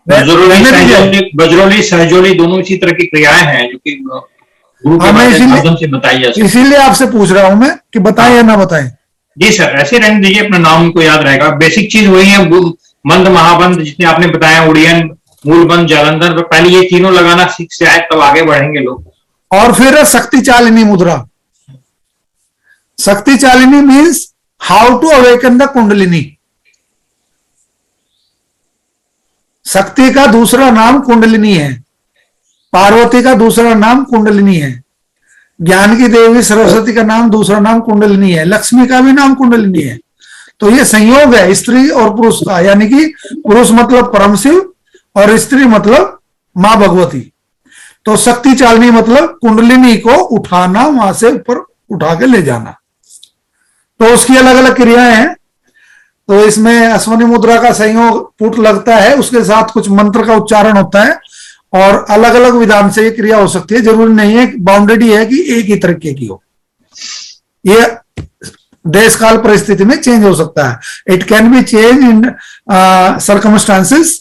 रहने दीजिए। बजरोली सहजोली दोनों इसी तरह की क्रियाएं हैं जो कि गुरु के माध्यम से बताई जा सकती है। इसीलिए आपसे पूछ रहा हूं मैं कि बताएं या ना बताएं। जी सर, ऐसे रहने दीजिए, अपना नाम को याद रहेगा। बेसिक चीज वही है, मंद महाबंद जितने आपने बताया, उड़ियन, मूलबंद, जालंधर, पहले ये तीनों लगाना सीख से आए तब आगे बढ़ेंगे लोग। और फिर शक्ति chalini mudra. Shakti chalini means how to awaken the kundalini. शक्ति का दूसरा नाम कुंडलिनी है, पार्वती का दूसरा नाम कुंडलिनी है, ज्ञान की देवी सरस्वती का नाम दूसरा नाम कुंडलिनी है, लक्ष्मी का भी नाम कुंडलिनी है। तो ये संयोग है स्त्री और पुरुष का, यानी कि पुरुष मतलब परम शिव और स्त्री मतलब मां भगवती। तो शक्ति चालिनी मतलब कुंडलिनी को उठाना, वहां से ऊपर उठा के ले जाना। तो उसकी अलग अलग क्रियाएं हैं। तो इसमें अश्वनी मुद्रा का संयोग पुट लगता है, उसके साथ कुछ मंत्र का उच्चारण होता है और अलग अलग विधान से ये क्रिया हो सकती है। जरूरी नहीं है, बाउंडेड है कि एक ही तरीके की हो। ये देश काल परिस्थिति में चेंज हो सकता है। It can B change in circumstances.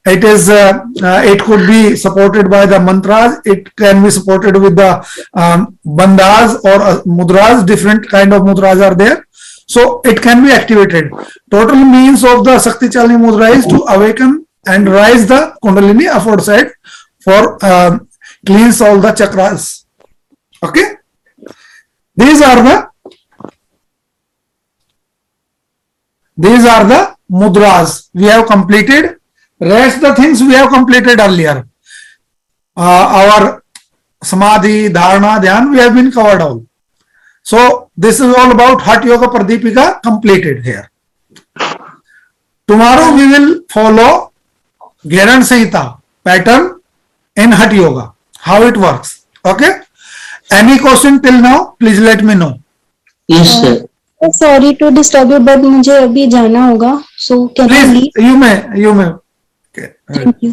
It could be supported by the mantras. It can be supported with the bandhas or mudras. Different kind of mudras are there, so it can be activated. Total means of the Shakti Chalini mudra is to awaken and rise the Kundalini aforesaid for cleanse all the chakras. Okay, these are the mudras we have completed. Rest the things we have completed earlier. Our samadhi, dharana, dhyan, we have been covered all. So this is all about Hatha Yoga Pradipika completed here. Tomorrow we will follow Gheran Samhita pattern in Hatha Yoga, how it works. Okay? Any question till now? Please let me know. Yes, sir. Sorry to disturb you, but मुझे अभी जाना होगा. So can I leave? Please, you may. Okay.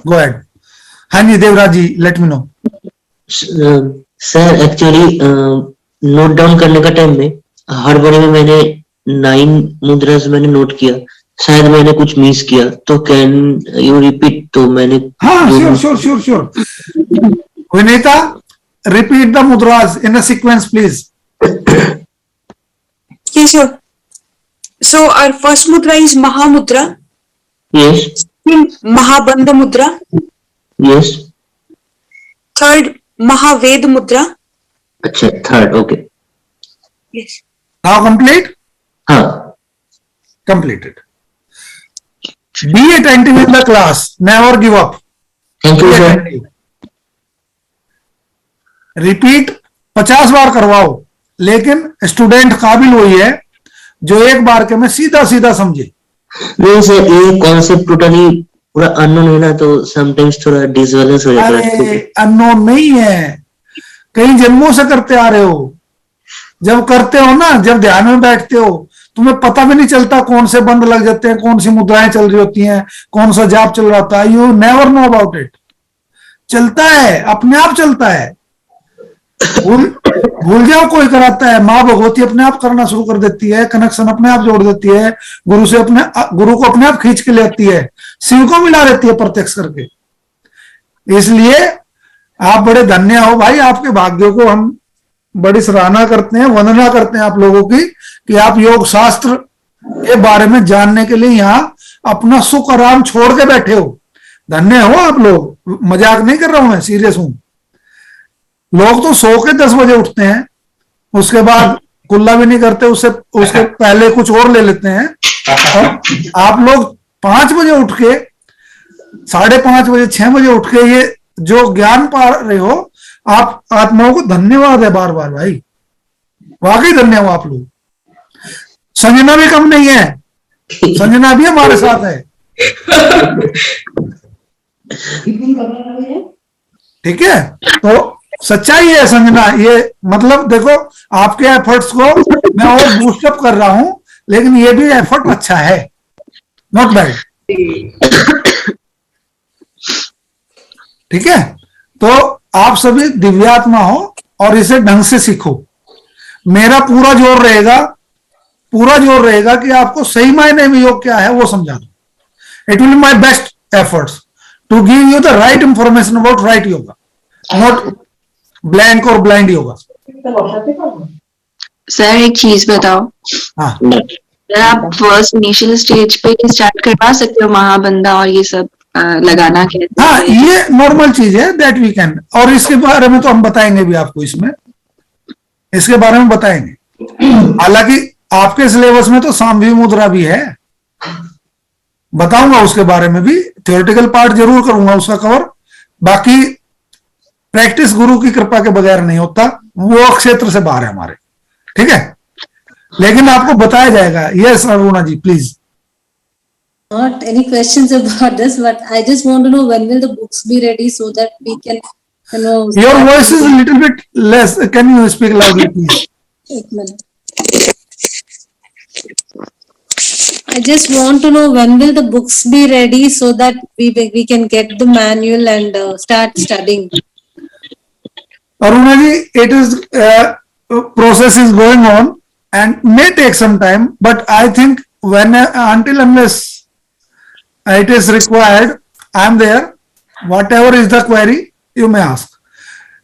Go ahead. हाँ जी देवराज जी, let me know. Sir actually note down करने का time में हर बारी में मैंने 9 मुद्रास मैंने नोट किया, शायद मैंने कुछ मिस किया, तो कैन यू रिपीट? तो मैंने हाँ sure. Vinita, repeat the mudras in a sequence, please. Yes, sir. So our first mudra is Mahamudra. Yes. Mahabandha Mudra. Yes. Third, Mahaved Mudra. अच्छा, third, okay. Yes. Now complete? हाँ. Completed. Be attentive in the class. Never give up. Thank you Be sir. attentive. Repeat 50 बार करवाओ, लेकिन student काबिल वही है जो एक बार के में सीधा समझे। नहीं सर, ये कॉन्सेप्ट टोटली पूरा अननोन है ना, तो समटाइम्स थोड़ा डिसबैलेंस हो जाता है. अरे अननोन नहीं है, कई जन्मों से करते आ रहे हो। जब करते हो ना, जब ध्यान में बैठते हो, तुम्हें पता भी नहीं चलता कौन से बंद लग जाते हैं, कौन सी मुद्राएं चल रही होती हैं, कौन सा जाप चल रहा होता है। You never know about it. चलता है, अपने आप चलता है। भूल जाओ कोई कराता है, माँ भगवती अपने आप करना शुरू कर देती है, कनेक्शन अपने आप जोड़ देती है, गुरु को अपने आप खींच के ले आती है, शिव को मिला देती है प्रत्यक्ष करके। इसलिए आप बड़े धन्य हो भाई, आपके भाग्यों को हम बड़ी सराहना करते हैं, वंदना करते हैं आप लोगों की कि आप योग शास्त्र के बारे में जानने के लिए यहाँ अपना सुख आराम छोड़ के बैठे हो। धन्य हो आप लोग, मजाक नहीं कर रहा हूं मैं, सीरियस हूं। लोग तो सो के 10 बजे उठते हैं, उसके बाद कुल्ला भी नहीं करते, उसके पहले कुछ और ले लेते हैं। और आप लोग 5 बजे उठ के, 5:30 बजे, 6 बजे उठ के ये जो ज्ञान पा रहे हो, आप आत्माओं को धन्यवाद है बार बार भाई, वाकई धन्य हो आप लोग। संजना भी कम नहीं है, संजना भी हमारे साथ है, ठीक है। तो सच्चाई है संजना, ये मतलब देखो आपके एफर्ट्स को मैं और बूस्टअप कर रहा हूं, लेकिन ये भी एफर्ट अच्छा है, नॉट बैड, ठीक है। तो आप सभी दिव्यात्मा हो और इसे ढंग से सीखो। मेरा पूरा जोर रहेगा कि आपको सही मायने में योग क्या है वो समझा दो। It will be my best efforts to give you the right information about right yoga, not blank और ब्लाइंड योगा। सर एक चीज बताओ, हाँ, सर आप फर्स्ट इनिशियल स्टेज पे स्टार्ट करवा सकते हो महाबंदा और ये सब लगाना कैसे? हाँ, ये नॉर्मल चीज है, दैट वी कैन। और इसके बारे में तो हम बताएंगे भी आपको, इसके बारे में बताएंगे। हालांकि आपके सिलेबस में तो सांभवी मुद्रा भी है, बताऊंगा उसके बारे में भी, थ्योरेटिकल पार्ट जरूर करूंगा उसका कवर। बाकी प्रैक्टिस गुरु की कृपा के बगैर नहीं होता, वो क्षेत्र से बाहर है हमारे, ठीक है। लेकिन आपको बताया जाएगा। Yes Aruna ji please. Not any questions about this, but I just want to know when will the books be ready so that we can, you know. Your voice is a little bit less. Can you speak loudly, please? एक minute. I just want to know when will the books be ready so that we can get the manual and start studying. Aruna ji, it is process is going on and may take some time, but I think when until unless it is required, I am there. Whatever is the query, you may ask.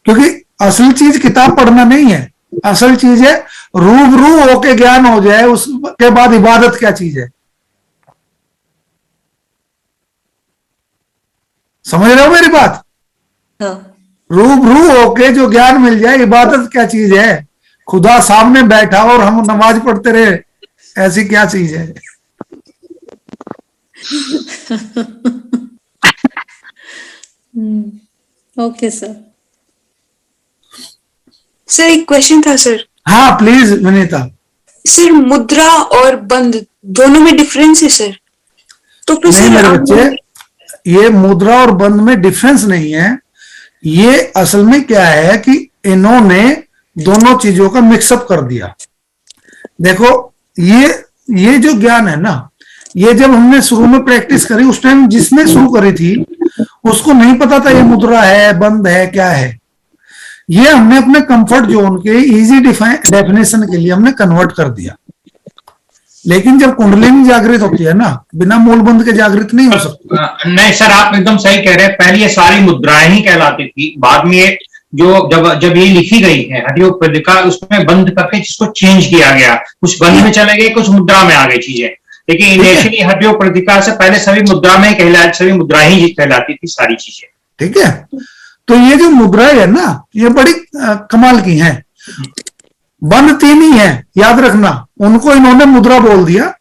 क्योंकि असल चीज किताब पढ़ना नहीं है, असल चीज है रूबरू होके ज्ञान हो जाए, उसके बाद इबादत क्या चीज है। समझ रहे हो मेरी बात? हाँ। रूबरू होके जो ज्ञान मिल जाए, इबादत क्या चीज है। खुदा सामने बैठा और हम नमाज पढ़ते रहे, ऐसी क्या चीज है। Okay, sir. सर एक क्वेश्चन था सर। हाँ प्लीज विनीता। सर मुद्रा और बंद दोनों में डिफरेंस है सर? तो फिर नहीं सर मेरे बच्चे, ये मुद्रा और बंद में डिफरेंस नहीं है। ये असल में क्या है कि इन्होंने दोनों चीजों का मिक्सअप कर दिया। देखो ये जो ज्ञान है ना, ये जब हमने शुरू में प्रैक्टिस करी, उस टाइम जिसने शुरू करी थी उसको नहीं पता था ये मुद्रा है, बंद है, क्या है। ये हमने अपने कंफर्ट जोन के इजी डेफिनेशन के लिए हमने कन्वर्ट कर दिया। लेकिन जब कुंडलिनी जागृत होती है ना, बिना मूल बंद के जागृत नहीं हो सकती। नहीं सर, आप एकदम सही कह रहे हैं। पहले ये सारी मुद्राएं ही कहलाती थी, बाद में ये जो जब ये लिखी गई है हठयोग पत्रिका, उसमें बंद करके जिसको चेंज किया गया, कुछ बंद में चले गए, कुछ मुद्रा में आ गई चीजें। लेकिन इनिशियली हठयोग पत्रिका से पहले सभी मुद्रा में सभी मुद्रा ही कहलाती थी सारी चीजें, ठीक है। तो ये जो मुद्राएं है ना, ये बड़ी कमाल की हैं। बंद 3 ही है, याद रखना, उनको इन्होंने मुद्रा बोल दिया।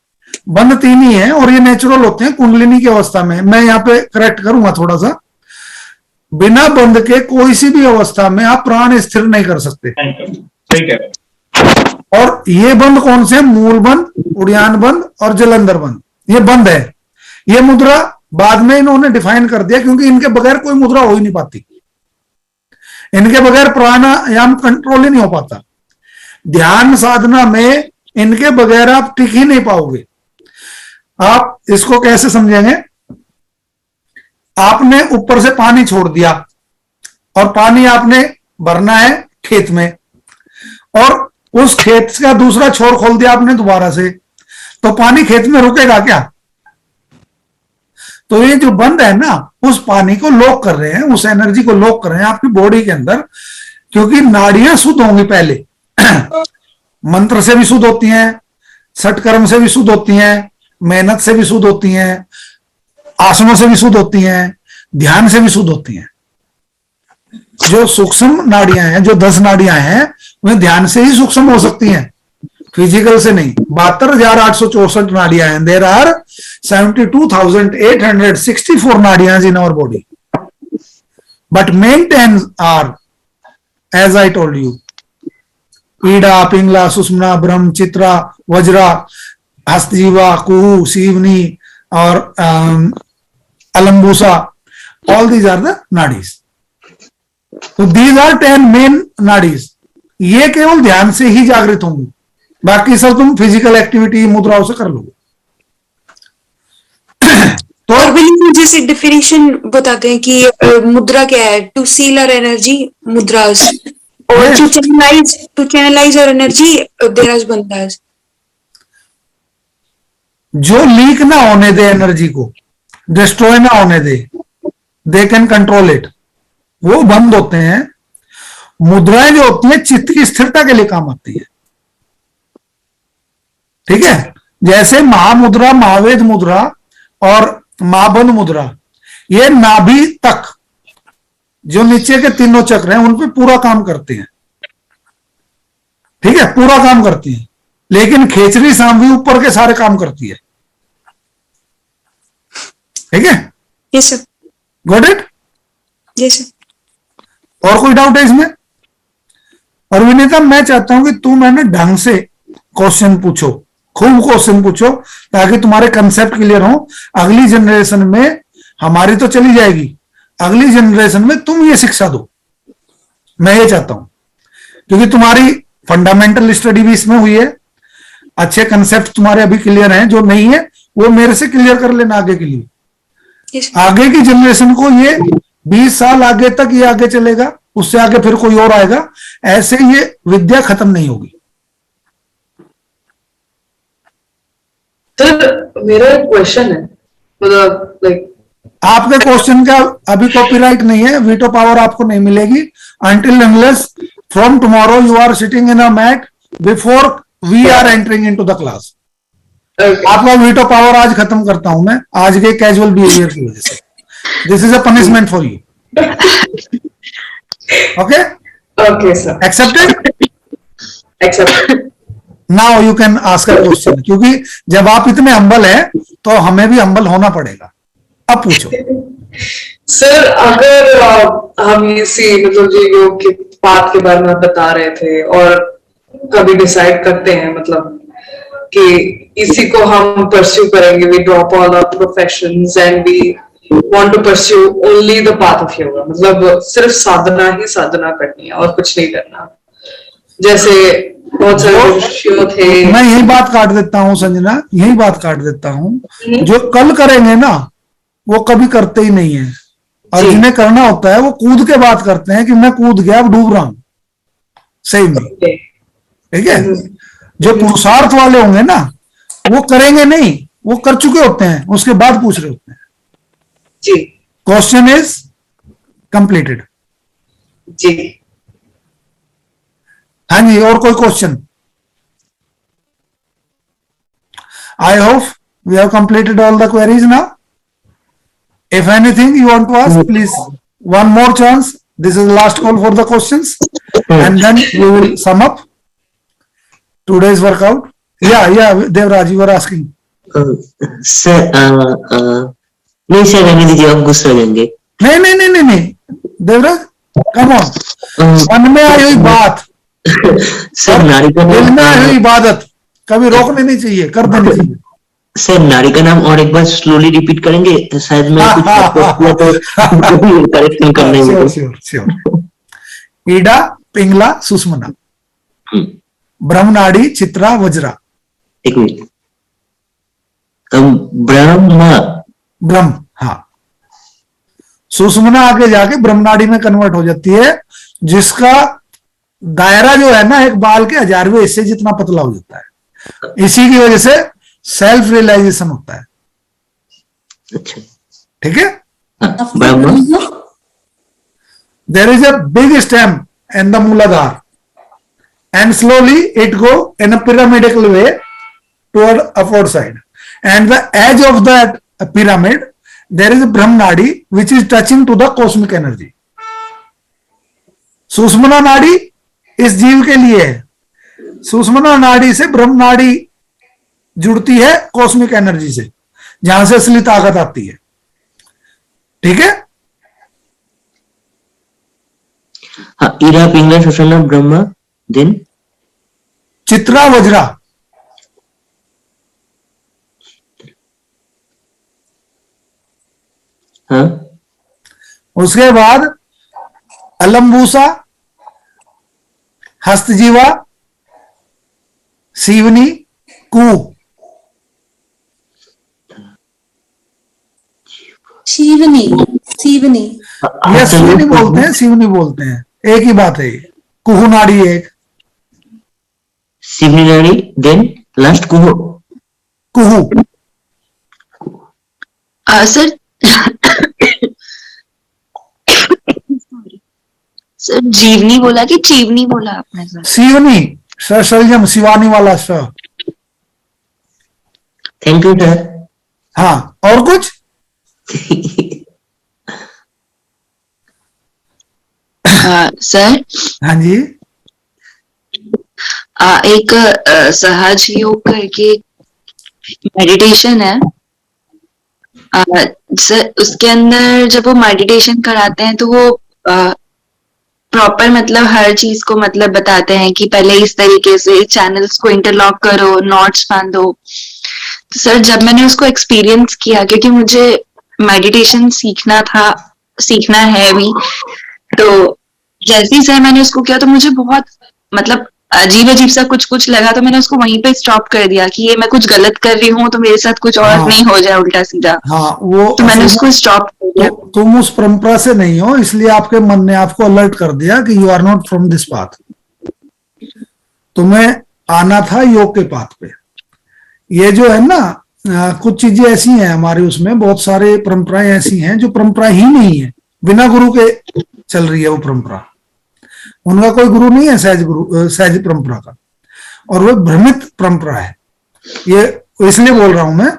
बंद 3 ही है और ये नेचुरल होते हैं कुंडलिनी की अवस्था में। मैं यहाँ पे करेक्ट करूंगा थोड़ा सा, बिना बंद के कोई सी भी अवस्था में आप प्राण स्थिर नहीं कर सकते। सही कह रहे हैं। और ये बंद कौन से? मूल बंद, उड़ियान बंद और जलंधर बंद, ये बंद है। ये मुद्रा बाद में इन्होंने डिफाइन कर दिया, क्योंकि इनके बगैर कोई मुद्रा हो ही नहीं पाती। इनके बगैर प्राणायाम कंट्रोल ही नहीं हो पाता। ध्यान साधना में इनके बगैर आप टिक ही नहीं पाओगे। आप इसको कैसे समझेंगे? आपने ऊपर से पानी छोड़ दिया, और पानी आपने भरना है खेत में, और उस खेत का दूसरा छोर खोल दिया आपने दोबारा से, तो पानी खेत में रुकेगा क्या? तो ये जो बंद है ना, उस पानी को लॉक कर रहे हैं, उस एनर्जी को लॉक कर रहे हैं आपकी बॉडी के अंदर, क्योंकि नाड़ियां शुद्ध होंगी पहले। मंत्र से भी शुद्ध होती हैं, सटकर्म से भी शुद्ध होती हैं, मेहनत से भी शुद्ध होती हैं, आसनों से भी शुद्ध होती हैं, ध्यान से भी शुद्ध होती हैं। जो सूक्ष्म नाड़ियां हैं, जो 10 नाड़ियां हैं, वे ध्यान से ही सूक्ष्म हो सकती हैं, फिजिकल से नहीं। 72,864 नाड़ियां हैं। देयर आर 72,864 नाड़ियां in our body, but main 10 are as I told you, Ida, Pingala, Sushumna, Brahma, Chitra, Vajra, Hastajiva, Kuhu, Sivani और Alambusha. All these are the nadis. तो दीज आर 10 मेन नाड़ीज। ये केवल ध्यान से ही जागृत होंगी, बाकी सब तुम फिजिकल एक्टिविटी मुद्राओं से कर लोगे। तो और भी मुझे से डेफिनेशन बताते हैं कि मुद्रा क्या है? To seal our energy mudras, और Yes. To channelize our energy there's bandhas. जो लीक ना होने दे एनर्जी को, डिस्ट्रॉय ना होने दे, दे कैन कंट्रोल इट, वो बंद होते हैं। मुद्राएं जो होती हैं चित्त की स्थिरता के लिए काम आती है। ठीक है, जैसे महामुद्रा, महावेद मुद्रा और महाबंध मुद्रा, ये नाभि तक जो नीचे के तीनों चक्र हैं उन पे पूरा काम करते हैं। ठीक है, पूरा काम करती है, लेकिन खेचरी सांभी ऊपर के सारे काम करती है। ठीक है, yes sir, got it? Yes sir. और कोई डाउट है इसमें? और विनीता, मैं चाहता हूं कि तुम है ना ढंग से क्वेश्चन पूछो, खूब क्वेश्चन पूछो, ताकि तुम्हारे कंसेप्ट क्लियर हो। अगली जनरेशन में, हमारी तो चली जाएगी, अगली जनरेशन में तुम ये शिक्षा दो, मैं ये चाहता हूं, क्योंकि तुम्हारी फंडामेंटल स्टडी भी इसमें हुई है, अच्छे कंसेप्ट तुम्हारे अभी क्लियर हैं। जो नहीं है वो मेरे से क्लियर कर लेना आगे के लिए। यस आगे की जनरेशन को ये 20 साल आगे तक ये आगे चलेगा, उससे आगे फिर कोई और आएगा, ऐसे ये विद्या खत्म नहीं होगी। सर मेरा एक क्वेश्चन है, मतलब लाइक आपके क्वेश्चन का अभी कॉपीराइट नहीं है, वीटो पावर आपको नहीं मिलेगी until unless from tomorrow you are sitting in a mat before we are entering into the class. आपका वीटो पावर आज खत्म करता हूं मैं, आज के कैजुअल बिहेवियर की वजह से। This is a punishment for you. Okay, okay sir, accepted? Accept. Now you can ask a question, क्योंकि जब आप इतने हम्बल हैं तो हमें भी हम्बल होना पड़ेगा। अब पूछो। सर अगर हम इसी मतलब जो योग के पाथ के बारे में बता रहे थे, और कभी डिसाइड करते हैं मतलब कि इसी को हम परस्यू करेंगे, we drop all our professions and we want to pursue only the path of yoga, मतलब सिर्फ साधना ही साधना करनी है और कुछ नहीं करना। जैसे बहुत सारे ऋषियों थे। मैं यही बात काट देता हूं संजना, यही बात काट देता हूं। जो कल करेंगे ना वो कभी करते ही नहीं है, और जिन्हें करना होता है वो कूद के बात करते हैं कि मैं कूद गया, अब डूब रहा हूं। सही में, ठीक है? जो पुरुषार्थ वाले होंगे ना वो करेंगे नहीं, वो कर चुके होते हैं, उसके बाद पूछ रहे होते हैं। जी क्वेश्चन इज कंप्लीटेड। जी हाँ जी, और कोई question? I hope we have completed all the queries now. If anything you want to ask, please, one more chance. This is the last call for the questions, and then we will sum up today's workout. Yeah, Devraj, you were asking. Sir नहीं sir, रहने दीजिए, आप गुस्सा हो जाएंगे। नहीं, Devraj, come on. मन में आई हुई बात, सर नारी का दिल में आई हुई नाम, इबादत कभी रोकनी नहीं चाहिए, कर देनी चाहिए। सर नारी का नाम और एक बार स्लोली रिपीट करेंगे तो शायद मैं कुछ किया तो करेक्शन करने में। श्योर। ईडा, पिंगला, सुषुम्ना, ब्रह्मनाड़ी, चित्रा, वज्रा। एक मिनट, ब्रह्म, ब्रह्म, हाँ। सुषुम्ना आगे जाके ब्रह्मनाड़ी में कन्वर्ट हो जाती है, जिसका दायरा जो है ना एक बाल के 1000वें हिस्से जितना पतला हो जाता है। इसी की वजह से सेल्फ रियलाइजेशन होता है। अच्छा। ठीक है। Brahma. There is a big stem in the Muladhara, and slowly it go in a pyramidical way toward upward side. And the edge of that pyramid, there is a Brahmanadi which is touching to the cosmic energy. सुषुम्ना नाड़ी इस जीव के लिए है। सुषुम्ना नाड़ी से ब्रह्मनाड़ी जुड़ती है कॉस्मिक एनर्जी से, जहां से असली ताकत आती है। ठीक है। हाँ, ईरा, पिंगला, सुषुम्ना, ब्रह्मा, देन चित्रा, वज्रा। हाँ, उसके बाद अलम्बूसा, हस्तजीवा, सीवनी, कू। Shivani, Shivani. ये सीवनी बोलते हैं, सीवनी बोलते हैं, एक ही बात है ये। कुहू नाड़ी एक, शिवनी नाड़ी, देन लास्ट कुहो। कुहू। सर सर जीवनी बोला कि चीवनी बोला आपने सर? सीवनी, सलजम, शिवानी वाला स। Thank you sir. हाँ, और कुछ? सर हाँ जी। एक सहज योग करके मेडिटेशन है सर, उसके अंदर जब वो मेडिटेशन कराते हैं तो वो प्रॉपर मतलब हर चीज को मतलब बताते हैं कि पहले इस तरीके से चैनल्स को इंटरलॉक करो, नॉट्स बांधो। तो सर जब मैंने उसको एक्सपीरियंस किया, क्योंकि मुझे मेडिटेशन सीखना है भी, तो जैसे ही सर मैंने उसको किया तो मुझे बहुत मतलब अजीब सा कुछ लगा, तो मैंने उसको वहीं पे स्टॉप कर दिया कि ये मैं कुछ गलत कर रही हूँ तो मेरे साथ कुछ और हाँ, नहीं हो जाए उल्टा सीधा। हाँ, वो तो मैंने उसको स्टॉप कर दिया। तुम उस परंपरा से नहीं हो, इसलिए आपके मन ने आपको अलर्ट कर दिया कि you are not from this path. तुम्हें आना था योग के पाथ पे। ये जो है ना कुछ चीजें ऐसी हैं हमारे, उसमें बहुत सारे परंपराएं ऐसी हैं जो परंपरा ही नहीं है, बिना गुरु के चल रही है वो परंपरा। उनका कोई गुरु नहीं है सहज परंपरा का, और वो भ्रमित परंपरा है। ये इसलिए बोल रहा हूं मैं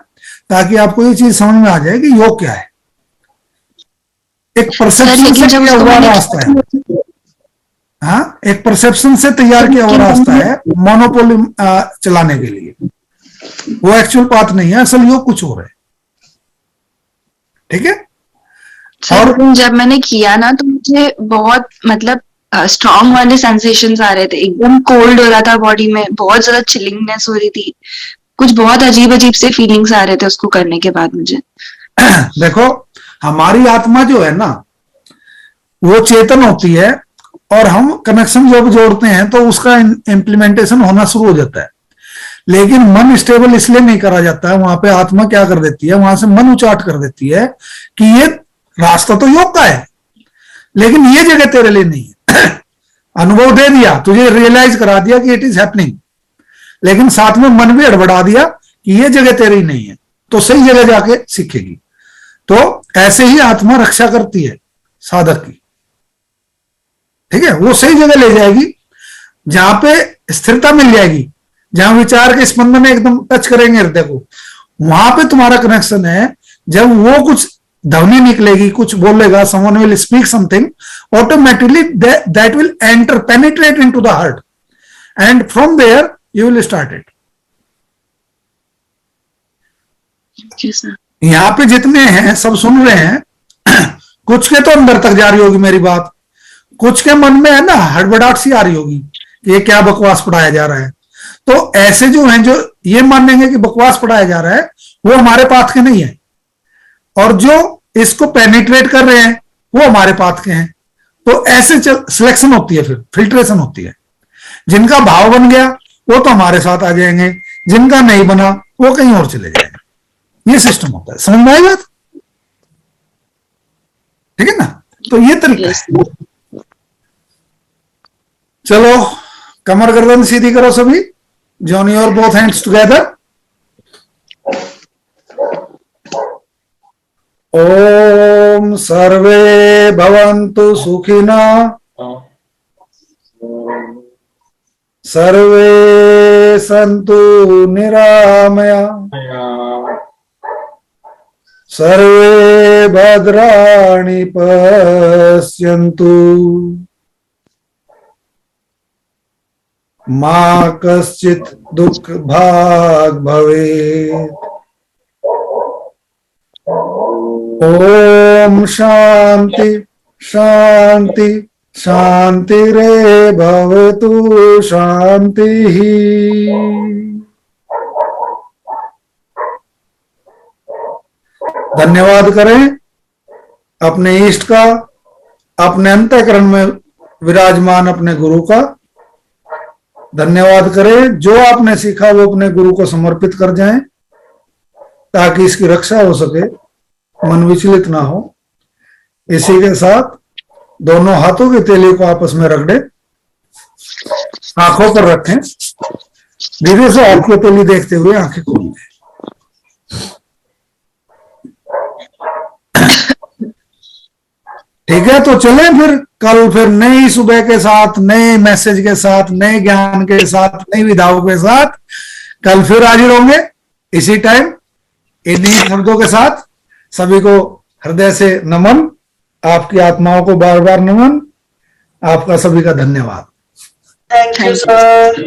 ताकि आपको ये चीज समझ में आ जाए कि योग क्या है। एक परसेप्शन से किया हुआ रास्ता है। हाँ, एक परसेप्शन से तैयार किया हुआ रास्ता है मोनोपोली चलाने के लिए। वो एक्चुअल पाथ नहीं है, असल योग कुछ और है। ठीक है। और जब मैंने किया ना तो मुझे बहुत मतलब स्ट्रॉन्ग वाले सेंसेशंस आ रहे थे, एकदम कोल्ड हो रहा था बॉडी में, बहुत ज्यादा चिलिंगनेस हो रही थी, कुछ बहुत अजीब से फीलिंग्स आ रहे थे उसको करने के बाद मुझे। देखो, हमारी आत्मा जो है ना वो चेतन होती है, और हम कनेक्शन जब जोड़ते हैं तो उसका इम्प्लीमेंटेशन होना शुरू हो जाता है। लेकिन मन स्टेबल इसलिए नहीं करा जाता है। वहां पे आत्मा क्या कर देती है, वहां से मन उचाट कर देती है कि ये रास्ता तो योग का है, लेकिन ये जगह तेरे लिए नहीं है। अनुभव दे दिया, तुझे रियलाइज करा दिया कि इट इज हैपनिंग, लेकिन साथ में मन भी हड़बड़ा दिया कि ये जगह तेरी नहीं है, तो सही जगह जाके सीखेगी। तो ऐसे ही आत्मा रक्षा करती है साधक की। ठीक है, वो सही जगह ले जाएगी जहां पे स्थिरता मिल जाएगी, जहां विचार के स्पंदन एकदम टच करेंगे हृदय को, वहां पे तुम्हारा कनेक्शन है। जब वो कुछ ध्वनि निकलेगी, कुछ बोलेगा, someone will speak something, automatically that will enter, penetrate into the heart, and from there you will start it. यहाँ पे जितने हैं सब सुन रहे हैं। कुछ के तो अंदर तक जा रही होगी मेरी बात, कुछ के मन में है ना हड़बड़ाहट सी आ रही होगी कि ये क्या बकवास पढ़ाया जा रहा है। तो ऐसे जो हैं जो ये मानेंगे कि बकवास पढ़ाया जा रहा है, वो हमारे पाथ के नहीं है, और जो इसको पेनिट्रेट कर रहे हैं वो हमारे पाथ के हैं। तो ऐसे सिलेक्शन होती है, फिर फिल्ट्रेशन होती है। जिनका भाव बन गया वो तो हमारे साथ आ जाएंगे, जिनका नहीं बना वो कहीं और चले जाएंगे। ये सिस्टम होता है। समझ में आई बात? ठीक है ना? तो ये तरीका Yes. है। चलो कमर गर्दन सीधी करो सभी, join your both hands together. ओम सर्वे भवन्तु सुखिनः, सर्वे सन्तु निरामया, सर्वे भद्राणि पश्यन्तु, मा कश्चित् दुःख भाग् भवेत्। ओम शांति शांति शांतिरे भवतु शांति। धन्यवाद करें अपने इष्ट का, अपने अंतःकरण में विराजमान अपने गुरु का धन्यवाद करें। जो आपने सीखा वो अपने गुरु को समर्पित कर जाएं ताकि इसकी रक्षा हो सके, मन विचलित ना हो। इसी के साथ दोनों हाथों के तेली को आपस में रख दें, आंखों पर रखें, धीरे से हाथ की तेली देखते हुए आंखें खोल दें। ठीक है, तो चलें फिर नई सुबह के साथ, नए मैसेज के साथ, नए ज्ञान के साथ, नई विधाओं के साथ कल फिर हाजिर होंगे इसी टाइम इन्हीं शब्दों के साथ। सभी को हृदय से नमन, आपकी आत्माओं को बार बार नमन, आपका सभी का धन्यवाद। Thank you sir.